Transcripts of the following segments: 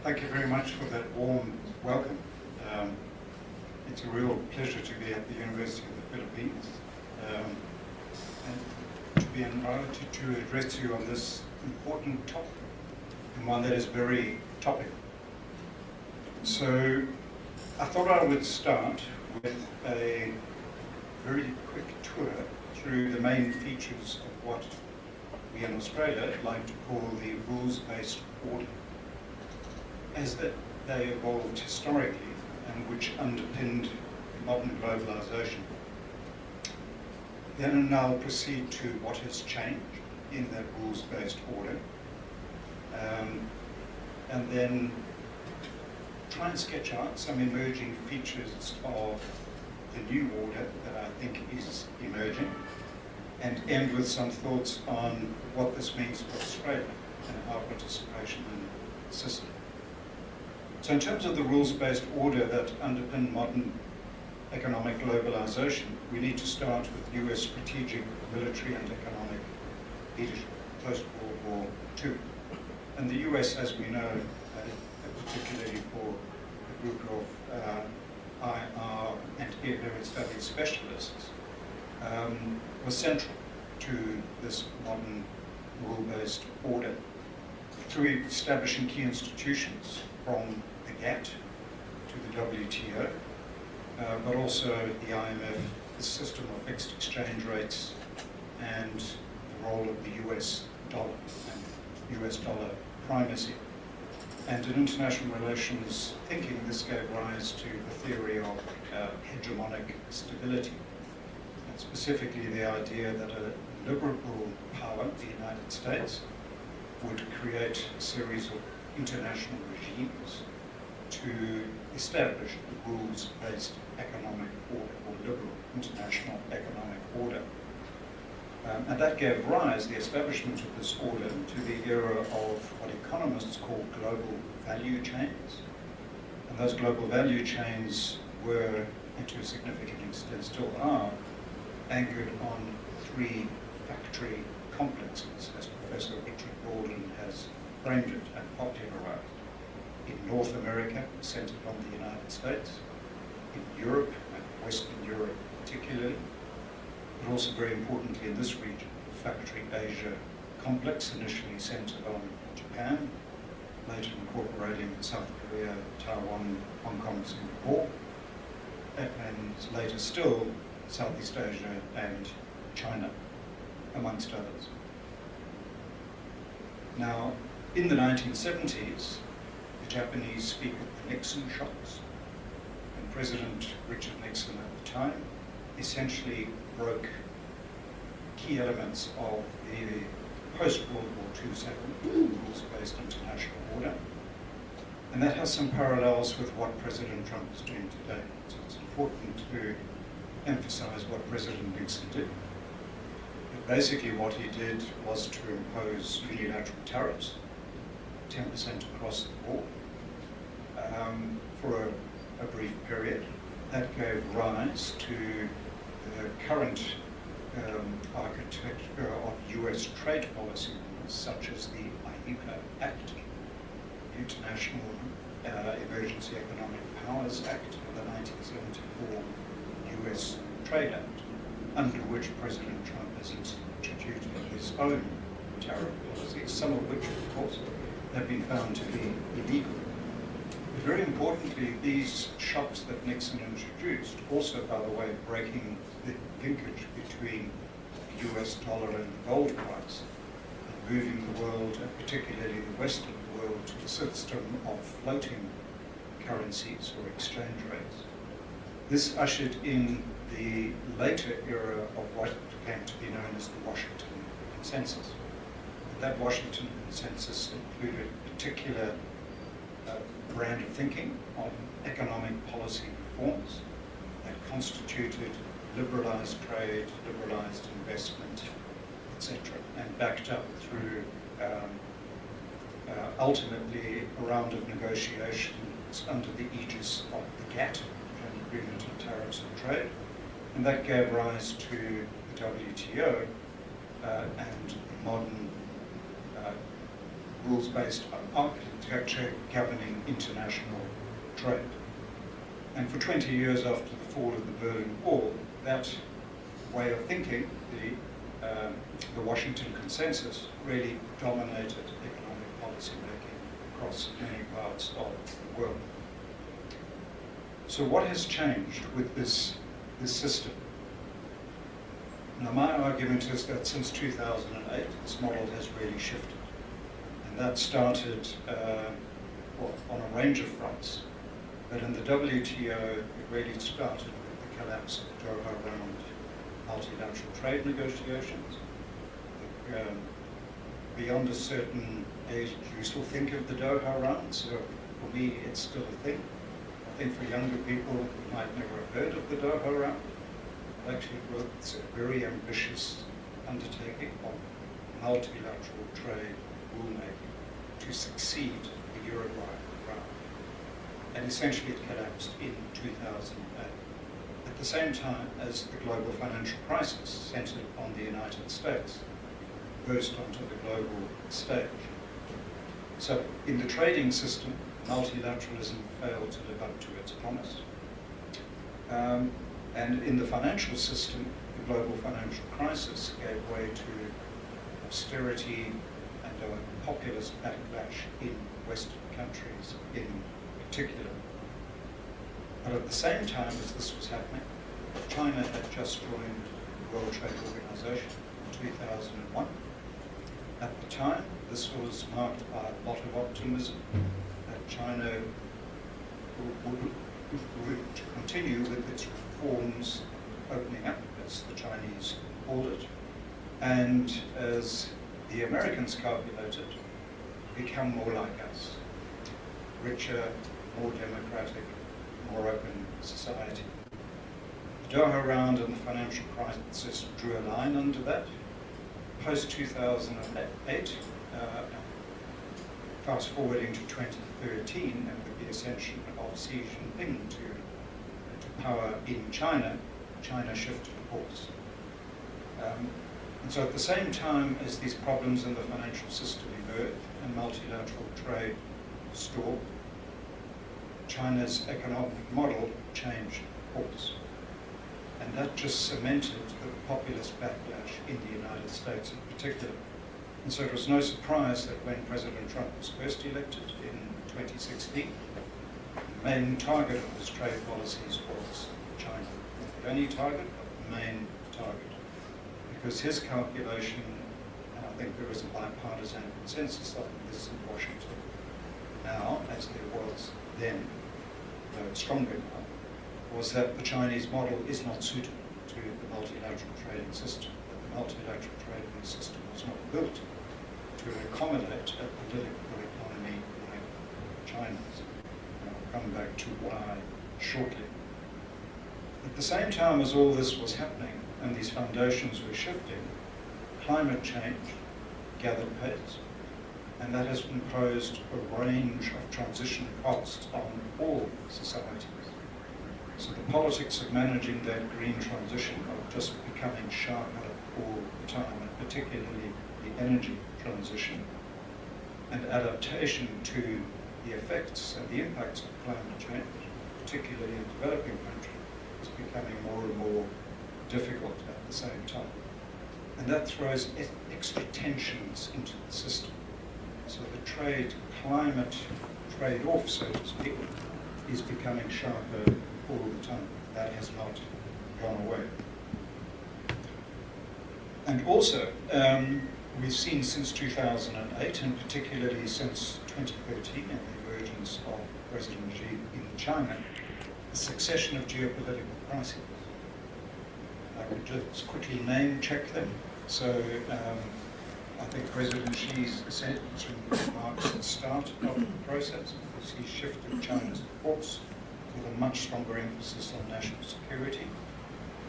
Thank you very much for that warm welcome. It's a real pleasure to be at the University of the Philippines and to be invited to address you on this important topic, and one that is very topical. So I thought I would start with a very quick tour through the main features of what we in Australia like to call the rules-based order, as that they evolved historically and which underpinned modern globalization. Then I'll proceed to what has changed in that rules-based order, and then try and sketch out some emerging features of the new order that I think is emerging, and end with some thoughts on what this means for Australia and our participation in the system. So in terms of the rules-based order that underpin modern economic globalization, we need to start with US strategic, military and economic leadership post-World War II. And the US, as we know, particularly for a group of IR and area studies specialists, was central to this modern rule-based order through establishing key institutions from the GATT to the WTO, but also the IMF, the system of fixed exchange rates, and the role of the US dollar and US dollar primacy. And in international relations thinking, this gave rise to the theory of hegemonic stability, and specifically the idea that a liberal power, the United States, would create a series of international regimes to establish a rules-based economic order, or liberal international economic order. And that gave rise, the establishment of this order, to the era of what economists call global value chains. And those global value chains were, and to a significant extent still are, anchored on three factory complexes, as Professor Richard Baldwin has framed it and popularized. In North America, centered on the United States, in Europe, and Western Europe particularly, but also very importantly in this region, the Factory Asia complex, initially centered on Japan, later incorporating South Korea, Taiwan, Hong Kong, Singapore, and later still Southeast Asia and China, amongst others. Now, in the 1970s, the Japanese speak of the Nixon shocks, and President Richard Nixon at the time essentially broke key elements of the post-World War II settlement, rules-based international order, and that has some parallels with what President Trump is doing today. So it's important to emphasize what President Nixon did. But basically what he did was to impose unilateral tariffs, 10% across the board, for a brief period. That gave rise to the current architecture of US trade policy, such as the IEEPA Act, the International Emergency Economic Powers Act, and the 1974 US Trade Act, under which President Trump has instituted his own tariff policies, some of which, of course, have been found to be illegal. But very importantly, these shocks that Nixon introduced, also, by the way, breaking the linkage between the US dollar and the gold price, and moving the world, and particularly the Western world, to a system of floating currencies or exchange rates. This ushered in the later era of what came to be known as the Washington Consensus. And that Washington Consensus included a particular brand of thinking on economic policy reforms that constituted liberalized trade, liberalized investment, etc., and backed up through ultimately a round of negotiations under the aegis of the GATT, an agreement on tariffs and trade, and that gave rise to the WTO and the modern rules based on architecture governing international trade. And for 20 years after the fall of the Berlin Wall, that way of thinking, the Washington Consensus, really dominated economic policy making across many parts of the world. So what has changed with this system? Now my argument is that since 2008, this model has really shifted. And that started on a range of fronts. But in the WTO, it really started with the collapse of the Doha Round multilateral trade negotiations. Beyond a certain age, you still think of the Doha Round, so for me, it's still a thing. I think for younger people who might never have heard of the Doha Round, I actually wrote a very ambitious undertaking of multilateral trade rulemaking to succeed the Uruguay round. And essentially it collapsed in 2008. At the same time as the global financial crisis centered on the United States burst onto the global stage. So in the trading system, multilateralism failed to live up to its promise. And in the financial system, the global financial crisis gave way to austerity and a populist backlash in Western countries in particular. But at the same time as this was happening, China had just joined the World Trade Organization in 2001. At the time, this was marked by a lot of optimism that China would continue with its reforms opening up, as the Chinese called it, and as the Americans calculated, become more like us, richer, more democratic, more open society. The Doha Round and the financial crisis drew a line under that. Post-2008, fast forwarding to 2013, and with the ascension of Xi Jinping to power in China, China shifted course. And so at the same time as these problems in the financial system emerged and multilateral trade stalled, China's economic model changed course. And that just cemented the populist backlash in the United States in particular. And so it was no surprise that when President Trump was first elected in 2016, the main target of his trade policies was China. Not the only target, but the main target. Because his calculation, and I think there is a bipartisan consensus on this in Washington now, as there was then, though it's stronger now, was that the Chinese model is not suited to the multilateral trading system, that the multilateral trading system was not built to accommodate a political economy like China's. And I'll come back to why shortly. At the same time as all this was happening and these foundations were shifting, climate change gathered pace, and that has imposed a range of transition costs on all societies. So the politics of managing that green transition are just becoming sharper all the time, and particularly the energy transition and adaptation to the effects and the impacts of climate change, particularly in developing countries, is becoming more and more difficult at the same time. And that throws extra tensions into the system. So the trade-climate trade-off, so to speak, is becoming sharper all the time. That has not gone away. And also, we've seen since 2008, and particularly since 2013 and the emergence of President Xi in China, a succession of geopolitical crises. I would just quickly name check them. So I think President Xi's ascension marks the start of the process because he shifted China's course with a much stronger emphasis on national security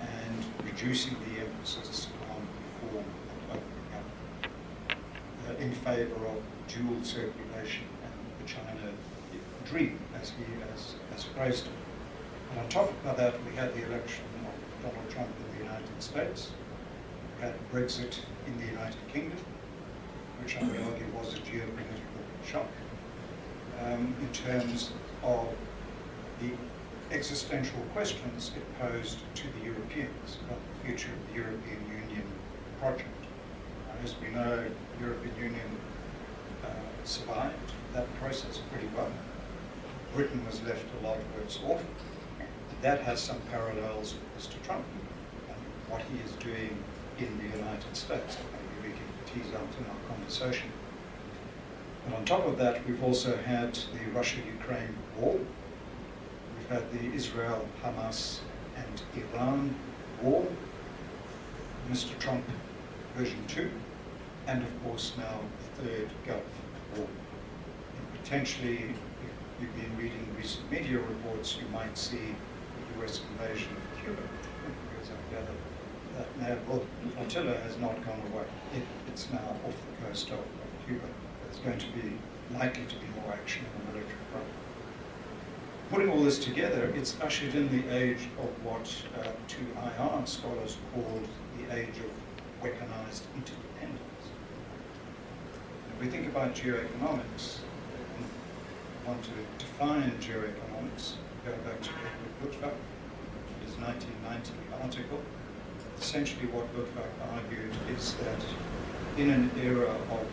and reducing the emphasis on reform and opening up in favour of dual circulation and the China dream, as he has phrased it. And on top of that, we had the election of Donald Trump in the United States, we had Brexit in the United Kingdom, which I would argue was a geopolitical shock, in terms of the existential questions it posed to the Europeans about the future of the European Union project. As we know, the European Union survived that process pretty well. Britain was left a lot worse off. That has some parallels with Mr. Trump and what he is doing in the United States. Maybe we can tease out in our conversation. And on top of that, we've also had the Russia-Ukraine war. We've had the Israel, Hamas, and Iran war. Mr. Trump version 2, and of course now the third Gulf War. And potentially, if you've been reading recent media reports, you might see the US invasion of Cuba, because I gather that naval flotilla has not gone away. It's now off the coast of Cuba. There's going to be likely to be more action on the military front. Putting all this together, it's ushered in the age of what two IR scholars called the age of weaponized interdependence. If we think about geoeconomics, and want to define geoeconomics, go back to Prof, his 1990 article. Essentially what Prof argued is that in an era of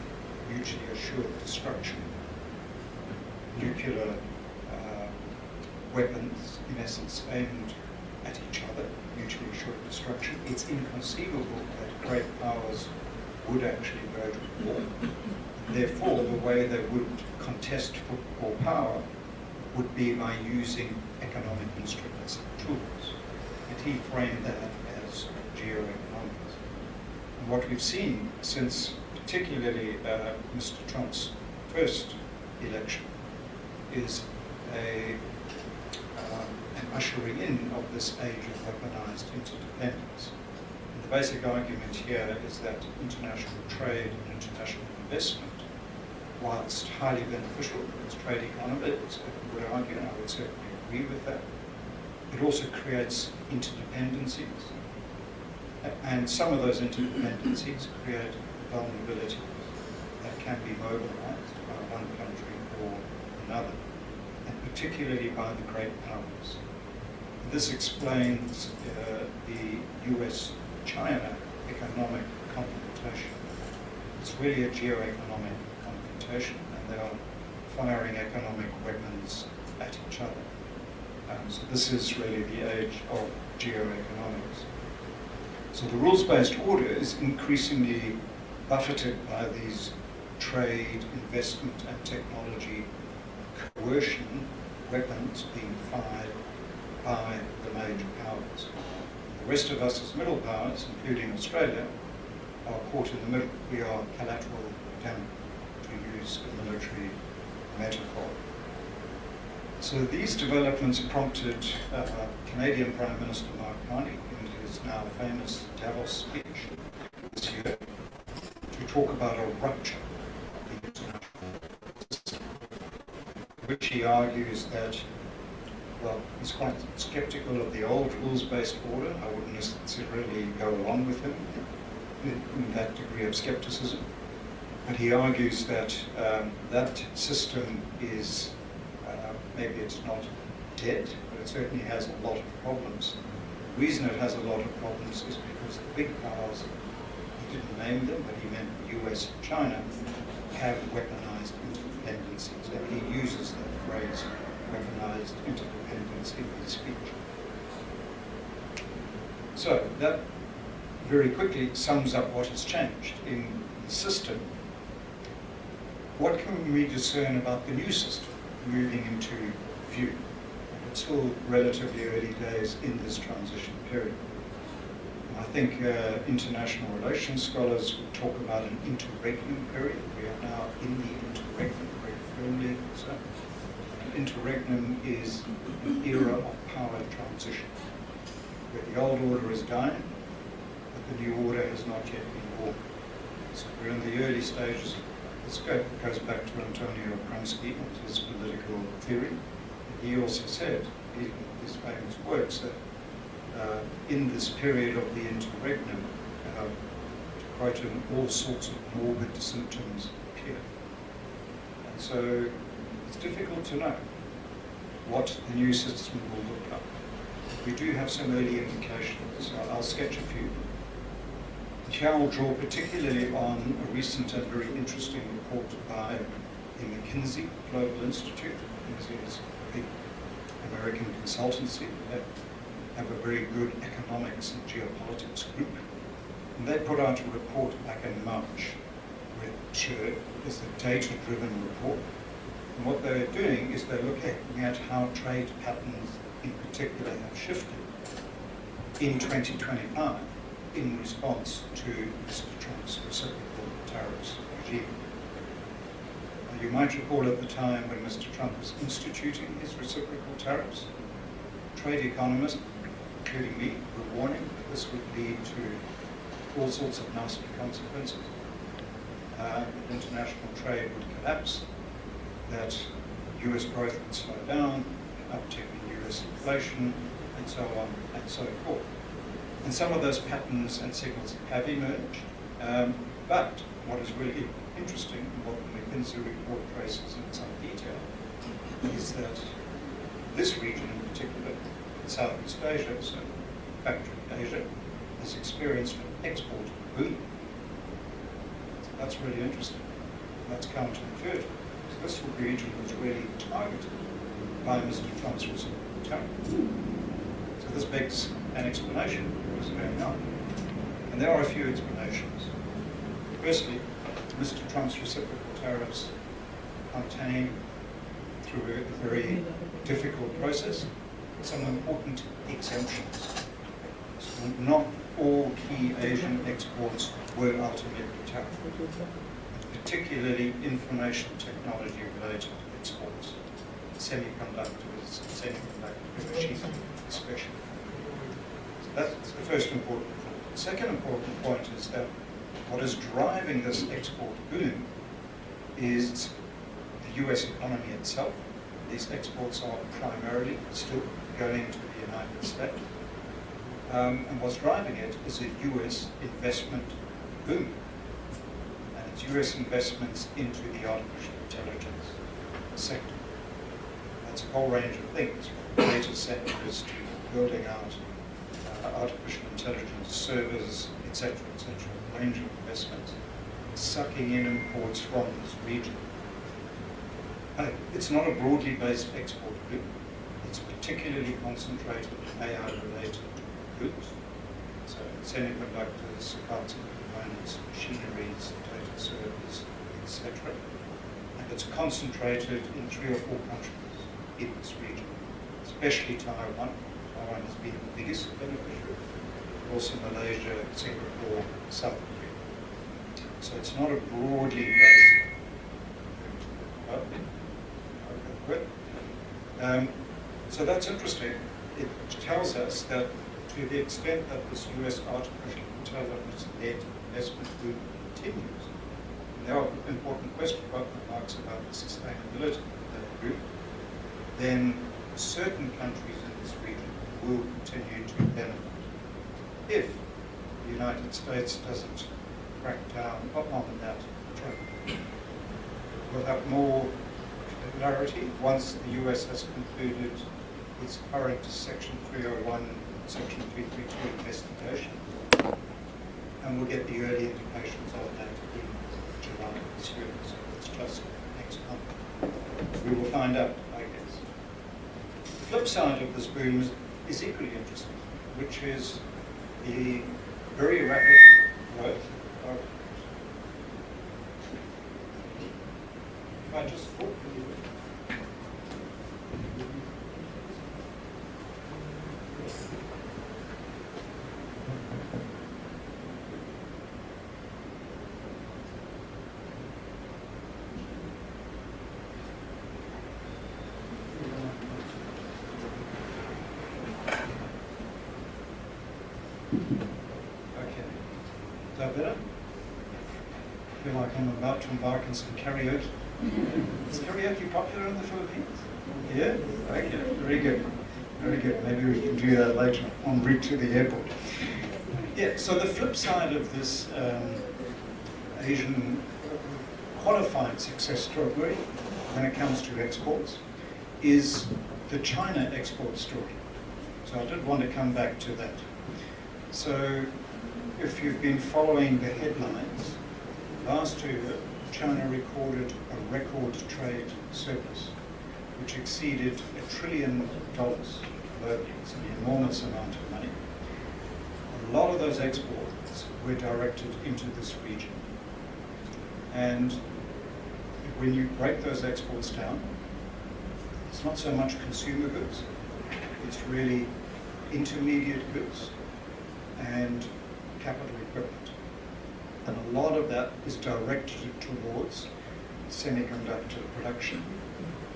mutually assured destruction, nuclear weapons, in essence, aimed at each other, mutually assured destruction, it's inconceivable that great powers would actually go to war. Therefore, the way they would contest for power would be by using economic instruments and tools. And he framed that as geoeconomics. And what we've seen since particularly Mr. Trump's first election is an ushering in of this age of weaponized interdependence. And the basic argument here is that international trade and international investment, whilst highly beneficial for its trade economy, as I would argue, and I would certainly agree with that, it also creates interdependencies. And some of those interdependencies create vulnerabilities that can be mobilized by one country or another, and particularly by the great powers. This explains the US-China economic confrontation. It's really a geoeconomic confrontation, and they are firing economic weapons at each other. So this is really the age of geoeconomics. So the rules-based order is increasingly buffeted by these trade, investment, and technology coercion weapons being fired by the major powers. The rest of us as middle powers, including Australia, are caught in the middle. We are collateral damage, to use a military metaphor. So these developments prompted Canadian Prime Minister Mark Carney in his now famous Davos speech this year to talk about a rupture of the international system, which he argues that, well, he's quite skeptical of the old rules-based order. I wouldn't necessarily go along with him in that degree of skepticism. But he argues that that system is, maybe it's not dead, but it certainly has a lot of problems. The reason it has a lot of problems is because the big powers, he didn't name them, but he meant the US and China, have weaponized interdependencies, and he uses that phrase, weaponized interdependence, in his speech. So that very quickly sums up what has changed in the system. What can we discern about the new system moving into view? It's still relatively early days in this transition period. I think international relations scholars would talk about an interregnum period. We are now in the interregnum, very firmly so. An interregnum is an era of power transition, where the old order is dying, but the new order has not yet been born. So we're in the early stages. This goes back to Antonio Gramsci and his political theory. He also said, in his famous works, that in this period of the interregnum, quote, and all sorts of morbid symptoms appear. And so it's difficult to know what the new system will look like. We do have some early indications, so I'll sketch a few. Here I'll draw particularly on a recent and very interesting report by the McKinsey Global Institute. McKinsey is a big American consultancy. They have a very good economics and geopolitics group. And they put out a report back in March, which is a data-driven report. And what they're doing is they're looking at how trade patterns in particular have shifted in 2025 in response to Mr. Trump's reciprocal tariffs regime. You might recall at the time when Mr. Trump was instituting his reciprocal tariffs, trade economists, including me, were warning that this would lead to all sorts of nasty consequences. That international trade would collapse, that US growth would slow down, uptick in US inflation, and so on and so forth. And some of those patterns and signals have emerged, but what is really interesting, and what the McKinsey report traces in some detail, is that this region in particular, Southeast Asia, so factory Asia, has experienced an export boom. So that's really interesting. That's counterintuitive. So this region was really targeted by Mr. Trump's reciprocal tariff. So this begs an explanation for what's going on. And there are a few explanations. Firstly, Mr. Trump's reciprocal tariffs contain, through a very difficult process, some important exemptions. So not all key Asian exports were ultimately tariffed, particularly information technology related exports, semiconductors, semiconductor machinery especially. So that's the first important point. The second important point is that what is driving this export boom is the US economy itself. These exports are primarily still going to the United States. And what's driving it is a US investment boom. And it's US investments into the artificial intelligence sector. That's a whole range of things, from data centers to building out artificial intelligence servers, etc., etc. A range of investments, sucking in imports from this region. It's not a broadly based export boom. It's particularly concentrated in AI-related goods, so semiconductors, parts of components, machineries, data servers, etc. And it's concentrated in 3 or 4 countries in this region, especially Taiwan. Taiwan has been the biggest beneficiary, also Malaysia, Singapore, South Korea. So it's not a broadly based. So that's interesting. It tells us that to the extent that this US artificial intelligence-led investment boom continues, and there are important question marks about the sustainability of that boom, then certain countries in this region will continue to benefit if the United States doesn't crack down on that trend. We'll have more clarity once the US has concluded its current Section 301, Section 332 investigation, and we'll get the early indications of that in July this year, so it's just next month. We will find out, I guess. The flip side of this boom is equally interesting, which is the very rapid growth of. If I just thought for you. Is that better? I feel like I'm about to embark on some karaoke. Is karaoke popular in the Philippines? Yeah? Okay, very good. Very good. Maybe we can do that later en route to the airport. Yeah, so the flip side of this Asian qualified success story when it comes to exports is the China export story. So I did want to come back to that. So if you've been following the headlines, last year China recorded a record trade surplus, which exceeded $1 trillion globally. It's an enormous amount of money. A lot of those exports were directed into this region. And when you break those exports down, it's not so much consumer goods, it's really intermediate goods and capital equipment. And a lot of that is directed towards semiconductor production,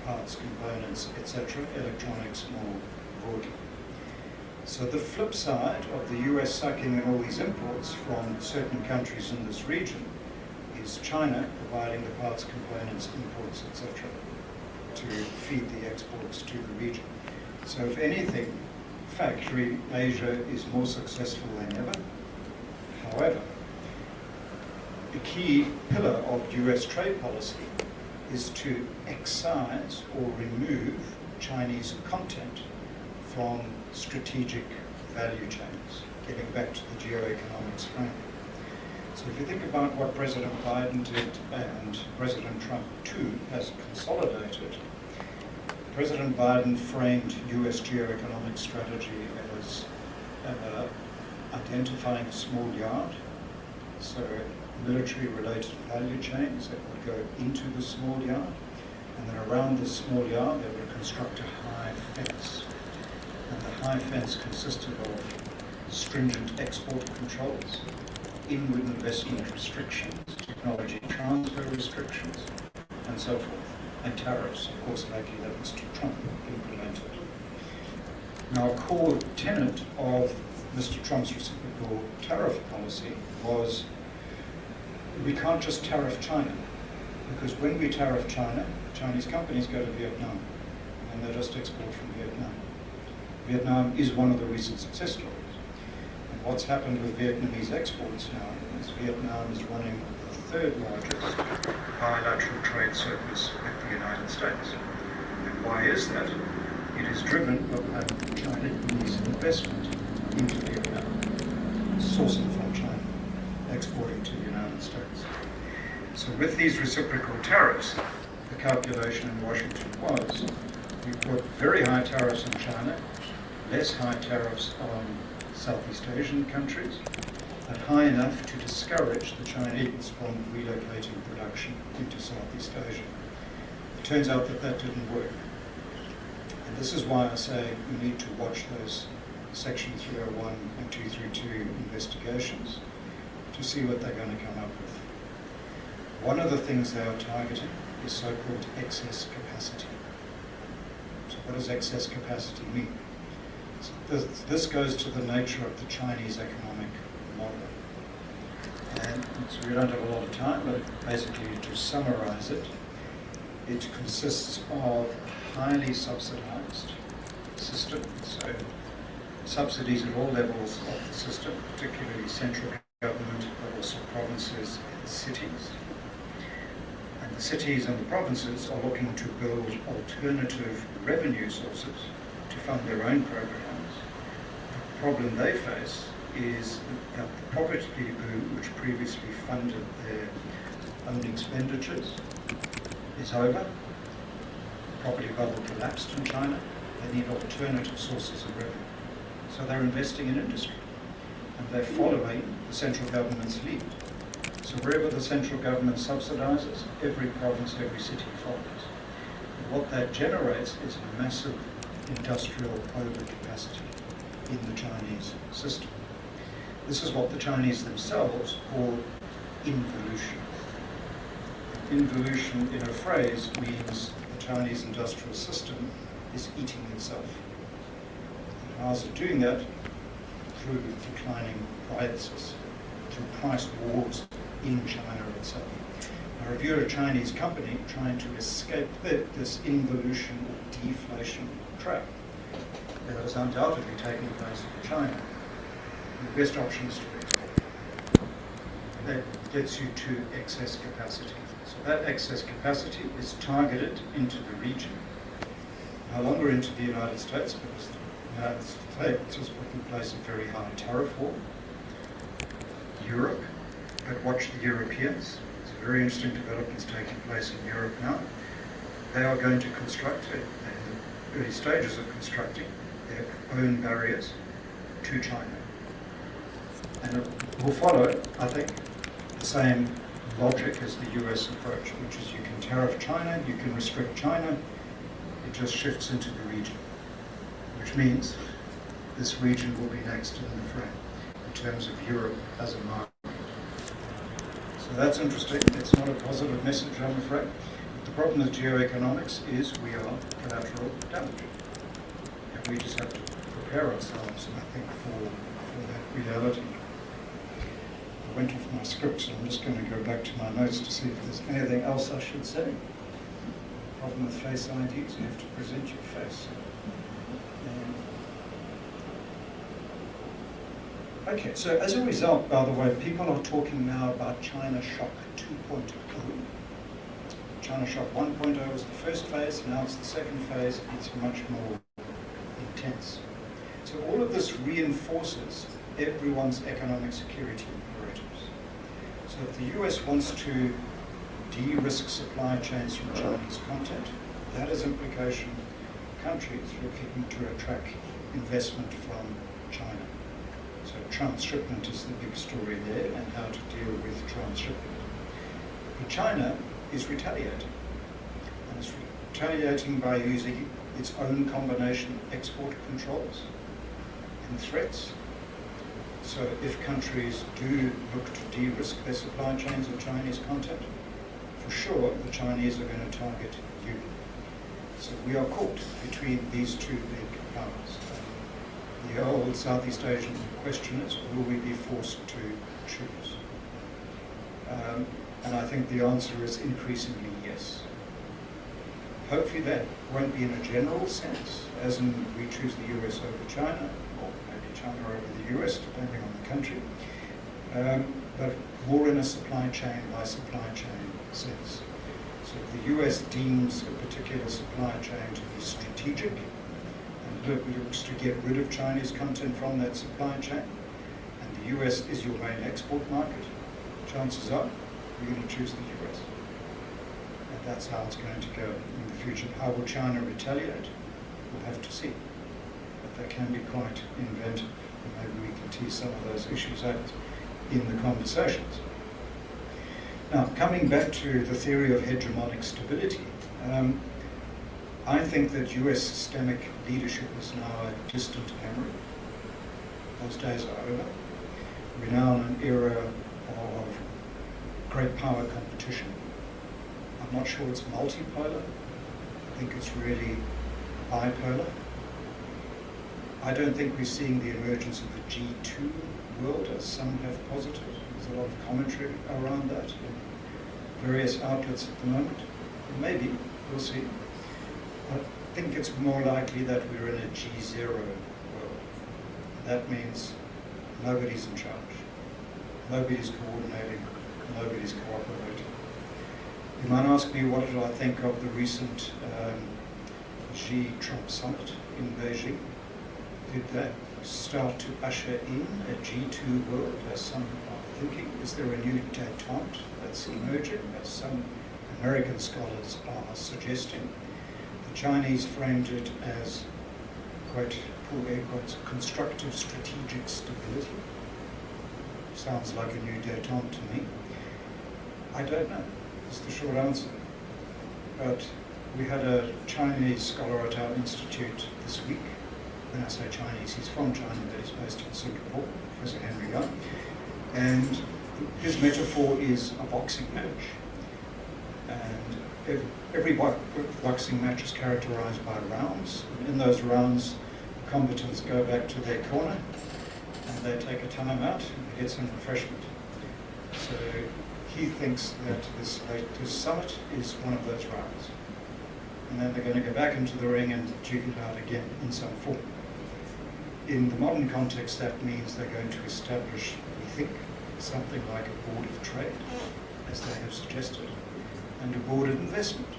parts, components, etc., electronics more broadly. So the flip side of the US sucking in all these imports from certain countries in this region is China providing the parts, components, imports, etc., to feed the exports to the region. So if anything, factory Asia is more successful than ever. However, the key pillar of US trade policy is to excise or remove Chinese content from strategic value chains, getting back to the geoeconomics framework. So if you think about what President Biden did and President Trump too has consolidated, President Biden framed US geoeconomic strategy as identifying a small yard, so military-related value chains that would go into the small yard, and then around the small yard they would construct a high fence. And the high fence consisted of stringent export controls, inward investment restrictions, technology transfer restrictions, and so forth, and tariffs, of course, likely that Mr. Trump implemented. Now, a core tenet of Mr. Trump's reciprocal tariff policy was we can't just tariff China, because when we tariff China, Chinese companies go to Vietnam, and they just export from Vietnam. Vietnam is one of the recent success stories. And what's happened with Vietnamese exports now is Vietnam is running the third largest bilateral trade surplus with the United States. And why is that? It is driven by Chinese investment into Vietnam, sourcing from China, exporting to the United States. So with these reciprocal tariffs, the calculation in Washington was we put very high tariffs on China, less high tariffs on Southeast Asian countries, but high enough to discourage the Chinese from relocating production into Southeast Asia. It turns out that that didn't work. And this is why I say we need to watch those Section 301 and 232 investigations to see what they're going to come up with. One of the things they are targeting is so-called excess capacity. So what does excess capacity mean? So this goes to the nature of the Chinese economic model. And so we don't have a lot of time, but basically to summarize it, it consists of a highly subsidized system. So subsidies at all levels of the system, particularly central government, but also provinces and cities. And the cities and the provinces are looking to build alternative revenue sources to fund their own programs. The problem they face is that the property boom, which previously funded their own expenditures, is over. The property bubble collapsed in China. They need alternative sources of revenue. So they're investing in industry, and they're following the central government's lead. So wherever the central government subsidizes, every province, every city follows. And what that generates is a massive industrial overcapacity in the Chinese system. This is what the Chinese themselves call involution. Involution, in a phrase, means the Chinese industrial system is eating itself. And how's it doing that? Through declining prices, through price wars in China itself. I reviewed a Chinese company trying to escape this involution or deflation trap that is undoubtedly taking place in China. The best option is to export. And that gets you to excess capacity. So that excess capacity is targeted into the region, no longer into the United States, because the United States has put in place a very high tariff war. Europe, but watch the Europeans. There's a very interesting developments taking place in Europe now. They are going to construct, in the early stages of constructing, their own barriers to China. And it will follow, I think, the same logic as the US approach, which is you can tariff China, you can restrict China, it just shifts into the region, which means this region will be next in the frame in terms of Europe as a market. So that's interesting. It's not a positive message, I'm afraid. The problem with geoeconomics is we are collateral damage. And we just have to prepare ourselves, I think, for that reality. I went off my script, so I'm just going to go back to my notes to see if there's anything else I should say. The problem with face IDs, you have to present your face. Okay, so as a result, by the way, people are talking now about China Shock 2.0. China Shock 1.0 was the first phase, now it's the second phase, it's much more intense. So all of this reinforces everyone's economic security imperatives. So if the US wants to de-risk supply chains from Chinese content, that has implication for countries looking to attract investment from China. So transshipment is the big story there, and how to deal with transshipment. But China is retaliating. And it's retaliating by using its own combination of export controls and threats. So if countries do look to de-risk their supply chains of Chinese content, for sure the Chinese are going to target you. So we are caught between these two big powers. The old Southeast Asian question is, will we be forced to choose? And I think the answer is increasingly yes. Hopefully that won't be in a general sense, as in we choose the US over China, or maybe China over the US, depending on the country, but more in a supply chain by supply chain sense. So if the US deems a particular supply chain to be strategic, and looks to get rid of Chinese content from that supply chain, and the US is your main export market, chances are you're going to choose the US. And that's how it's going to go in the future. How will China retaliate? We'll have to see. But they can be quite inventive, and maybe we can tease some of those issues out in the conversations. Now, coming back to the theory of hegemonic stability, I think that US systemic leadership is now a distant memory. Those days are over. We're now in an era of great power competition. I'm not sure it's multipolar. I think it's really bipolar. I don't think we're seeing the emergence of the G2 world, as some have posited. There's a lot of commentary around that in various outlets at the moment. Maybe, we'll see. I think it's more likely that we're in a G0 world. That means nobody's in charge. Nobody's coordinating. Nobody's cooperating. You might ask me, what did I think of the recent Xi-Trump summit in Beijing? Did that start to usher in a G2 world, as some are thinking? Is there a new détente that's emerging, as some American scholars are suggesting? The Chinese framed it as, quote, pull air quotes, constructive strategic stability. Sounds like a new détente to me. I don't know, is the short answer. But we had a Chinese scholar at our institute this week. When I say Chinese, he's from China, but he's based in Singapore, Professor Henry Young. And his metaphor is a boxing match. And every boxing match is characterized by rounds. And in those rounds, the combatants go back to their corner and they take a time out and they get some refreshment. So he thinks that this summit is one of those rounds. And then they're going to go back into the ring and duke it out again in some form. In the modern context, that means they're going to establish, we think, something like a board of trade, as they have suggested, and a board of investment.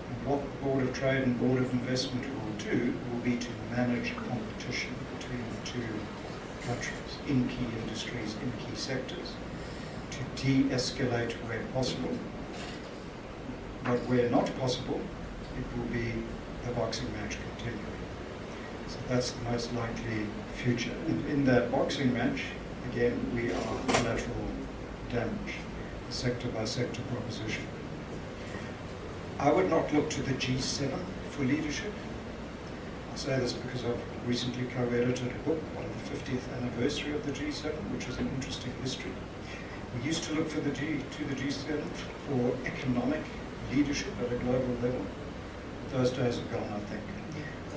And what the board of trade and board of investment will do will be to manage competition between the two countries in key industries, in key sectors, to de-escalate where possible. But where not possible, it will be a boxing match continuing. So that's the most likely future. And in that boxing match, again, we are collateral damage, a sector-by-sector proposition. I would not look to the G7 for leadership. I say this because I've recently co-edited a book on the 50th anniversary of the G7, which is an interesting history. We used to look to the G7 for economic leadership at a global level. Those days are gone, I think.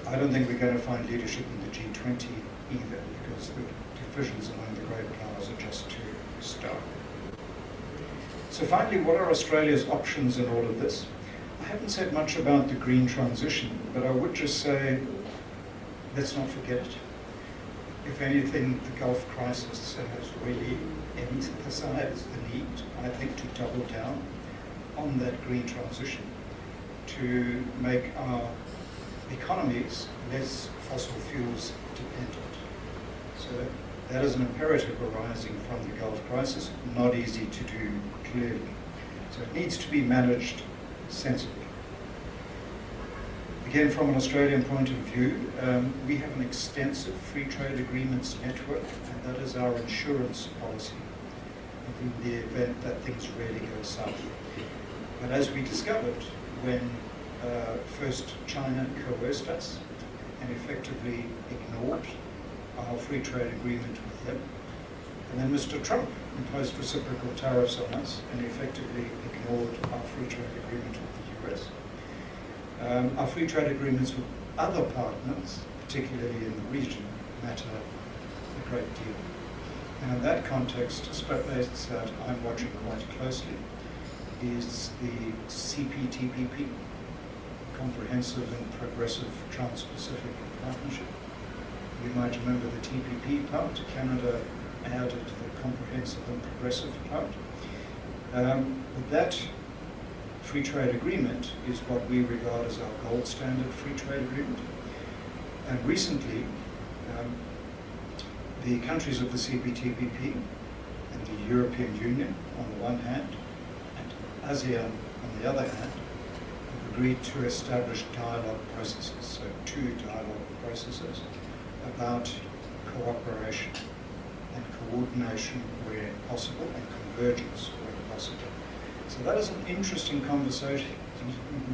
I don't think we're going to find leadership in the G20 either, because the divisions among the great powers are just too stark. So finally, what are Australia's options in all of this? I haven't said much about the green transition, but I would just say, let's not forget it. If anything, the Gulf crisis has really emphasized the need, I think, to double down on that green transition, to make our economies less fossil fuels dependent. So that is an imperative arising from the Gulf crisis, not easy to do clearly. So it needs to be managed sensibly. Again, from an Australian point of view, we have an extensive free trade agreements network, and that is our insurance policy in the event that things really go south. But as we discovered when first China coerced us and effectively ignored our free trade agreement with them, and then Mr. Trump imposed reciprocal tariffs on us and effectively ignored our free trade agreement with the US. Our free trade agreements with other partners, particularly in the region, matter a great deal. And in that context, a space that I'm watching quite closely is the CPTPP, Comprehensive and Progressive Trans-Pacific Partnership. You might remember the TPP part. Canada added the Comprehensive and Progressive part. But that free trade agreement is what we regard as our gold standard free trade agreement. And recently, the countries of the CPTPP and the European Union on the one hand, and ASEAN on the other hand, have agreed to establish dialogue processes, so 2 dialogue processes about cooperation and coordination where possible and convergence where possible. So that is an interesting conversation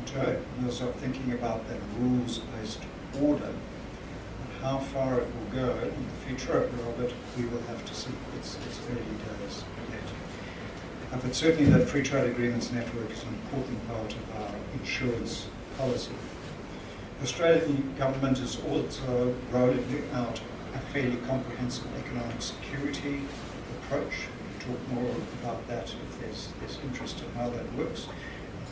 to start thinking about that rules-based order and how far it will go in the future of it. We will have to see. It's early days yet. But certainly that free trade agreements network is an important part of our insurance policy. The Australian government is also rolling out a fairly comprehensive economic security approach. Talk more about that if there's interest in how that works.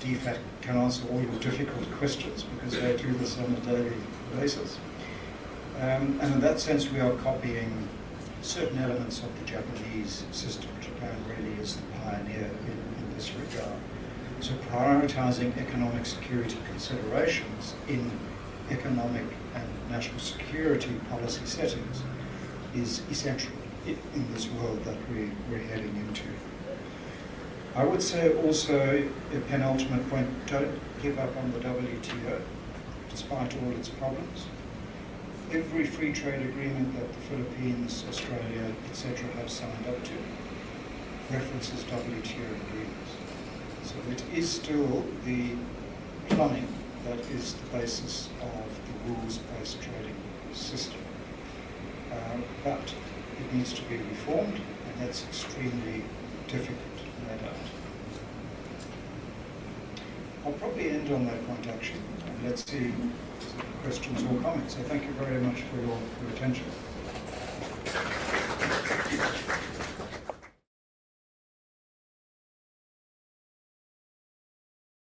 DFAT can answer all your difficult questions because they do this on a daily basis. And in that sense, we are copying certain elements of the Japanese system. Japan really is the pioneer in this regard. So prioritizing economic security considerations in economic and national security policy settings is essential in this world that we're heading into. I would say also, a penultimate point, don't give up on the WTO, despite all its problems. Every free trade agreement that the Philippines, Australia, etc. have signed up to references WTO agreements. So it is still the plumbing that is the basis of the rules-based trading system. But it needs to be reformed, and that's extremely difficult, no doubt. I'll probably end on that point, actually, and let's see questions or comments. So thank you very much for your attention.